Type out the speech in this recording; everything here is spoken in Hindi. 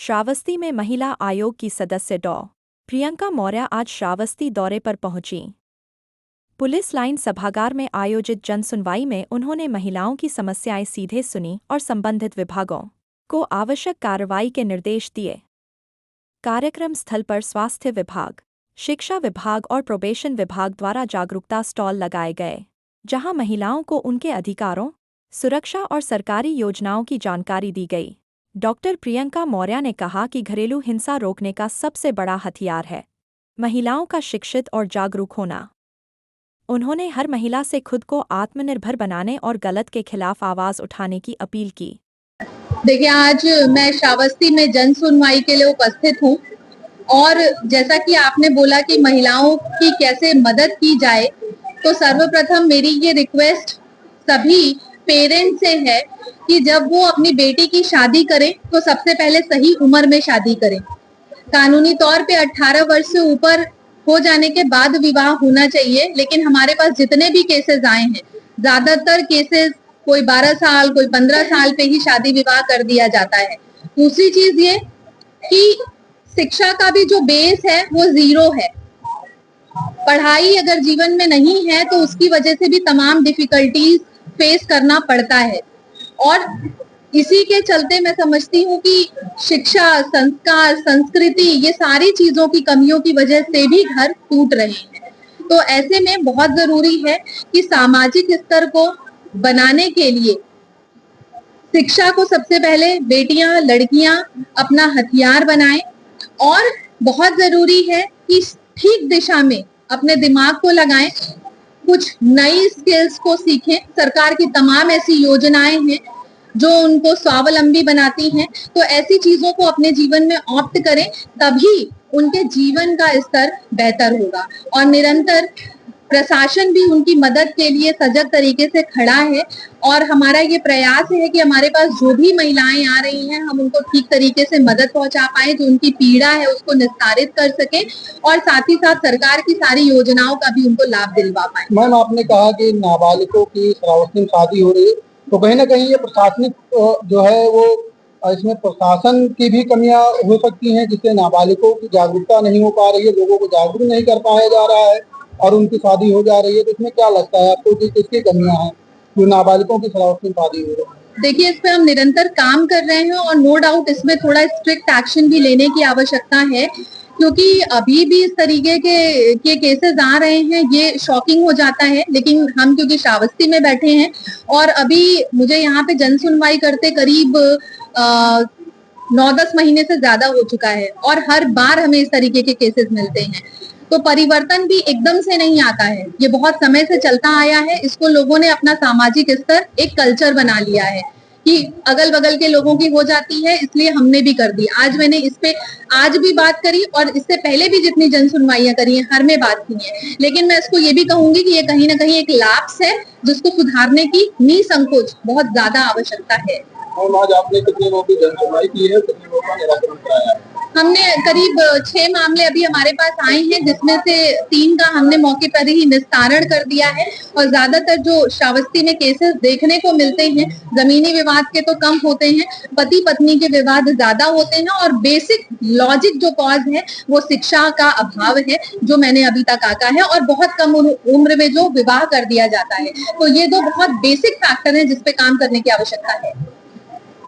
श्रावस्ती में महिला आयोग की सदस्य डॉ. प्रियंका मौर्य आज श्रावस्ती दौरे पर पहुंची। पुलिस लाइन सभागार में आयोजित जनसुनवाई में उन्होंने महिलाओं की समस्याएं सीधे सुनी और संबंधित विभागों को आवश्यक कार्रवाई के निर्देश दिए। कार्यक्रम स्थल पर स्वास्थ्य विभाग, शिक्षा विभाग और प्रोबेशन विभाग द्वारा जागरूकता स्टॉल लगाए गए, जहां महिलाओं को उनके अधिकारों, सुरक्षा और सरकारी योजनाओं की जानकारी दी गई। डॉक्टर प्रियंका मौर्य ने कहा कि घरेलू हिंसा रोकने का सबसे बड़ा हथियार है महिलाओं का शिक्षित और जागरूक होना। उन्होंने हर महिला से खुद को आत्मनिर्भर बनाने और गलत के खिलाफ आवाज उठाने की अपील की। देखिए, आज मैं श्रावस्ती में जन सुनवाई के लिए उपस्थित हूँ और जैसा कि आपने बोला कि महिलाओं की कैसे मदद की जाए, तो सर्वप्रथम मेरी ये रिक्वेस्ट सभी पेरेंट्स से है कि जब वो अपनी बेटी की शादी करें तो सबसे पहले सही उम्र में शादी करें। कानूनी तौर पे 18 वर्ष से ऊपर हो जाने के बाद विवाह होना चाहिए, लेकिन हमारे पास जितने भी केसेस आए हैं, ज्यादातर केसेस कोई 12 साल, कोई 15 साल पे ही शादी विवाह कर दिया जाता है। दूसरी चीज ये कि शिक्षा का भी जो बेस है वो जीरो है। पढ़ाई अगर जीवन में नहीं है तो उसकी वजह से भी तमाम डिफिकल्टीज फेस करना पड़ता है और इसी के चलते मैं समझती हूँ कि शिक्षा, संस्कार, संस्कृति, ये सारी चीजों की कमियों की वजह से भी घर टूट रहे हैं। तो ऐसे में बहुत जरूरी है कि सामाजिक स्तर को बनाने के लिए शिक्षा को सबसे पहले बेटियां, लड़कियां अपना हथियार बनाएं और बहुत जरूरी है कि ठीक दिशा में अपने दिमाग को लगाएं, कुछ नई स्किल्स को सीखें। सरकार की तमाम ऐसी योजनाएं हैं जो उनको स्वावलंबी बनाती हैं, तो ऐसी चीजों को अपने जीवन में ऑप्ट करें, तभी उनके जीवन का स्तर बेहतर होगा। और निरंतर प्रशासन भी उनकी मदद के लिए सजग तरीके से खड़ा है और हमारा ये प्रयास है कि हमारे पास जो भी महिलाएं आ रही हैं, हम उनको ठीक तरीके से मदद पहुंचा पाए, जो उनकी पीड़ा है उसको निस्तारित कर सके और साथ ही साथ सरकार की सारी योजनाओं का भी उनको लाभ दिलवा पाए। मैम, आपने कहा कि नाबालिगों की श्रावस्ती में शादी हो रही है, तो कहीं ना कहीं ये प्रशासनिक जो है वो इसमें प्रशासन की भी कमियां हो सकती हैं, जिससे नाबालिगों की जागरूकता नहीं हो पा रही है, लोगों को जागरूक नहीं कर पाया जा रहा है और उनकी शादी हो जा रही है। तो इसमें क्या लगता है आपको कि किसकी कमियां हैं जो नाबालिगों की श्रावस्ती में शादी हो रही है? देखिए, इस पे हम निरंतर काम कर रहे हैं और नो डाउट इसमें थोड़ा स्ट्रिक्ट एक्शन भी लेने की आवश्यकता है, क्योंकि अभी भी इस तरीके के केसेस आ रहे हैं, ये शॉकिंग हो जाता है। लेकिन हम क्योंकि श्रावस्ती में बैठे हैं और अभी मुझे यहाँ पे जन सुनवाई करते करीब 9-10 महीने से ज्यादा हो चुका है और हर बार हमें इस तरीके के केसेस मिलते हैं, तो परिवर्तन भी एकदम से नहीं आता है, ये बहुत समय से चलता आया है। इसको लोगों ने अपना सामाजिक स्तर एक कल्चर बना लिया है कि अगल बगल के लोगों की हो जाती है, इसलिए हमने भी कर दी। आज मैंने इस पे आज भी बात करी और इससे पहले भी जितनी जन सुनवाइयां करी हैं, हर में बात की है। लेकिन मैं इसको ये भी कहूंगी कि ये कहीं ना कहीं एक लैप्स है जिसको सुधारने की निसंकोच बहुत ज्यादा आवश्यकता है। और आज आपने कितने लोगों की जन सुनवाई की है, कितने लोगों का निराकरण कराया है? हमने करीब 6 मामले अभी हमारे पास आए हैं, जिसमें से 3 का हमने मौके पर ही निस्तारण कर दिया है और ज्यादातर जो श्रावस्ती में केसेस देखने को मिलते हैं, जमीनी विवाद के तो कम होते हैं, पति पत्नी के विवाद ज्यादा होते हैं और बेसिक लॉजिक जो कॉज है वो शिक्षा का अभाव है, जो मैंने अभी तक आका है, और बहुत कम उम्र में जो विवाह कर दिया जाता है। तो ये दो बहुत बेसिक फैक्टर है जिसपे काम करने की आवश्यकता है।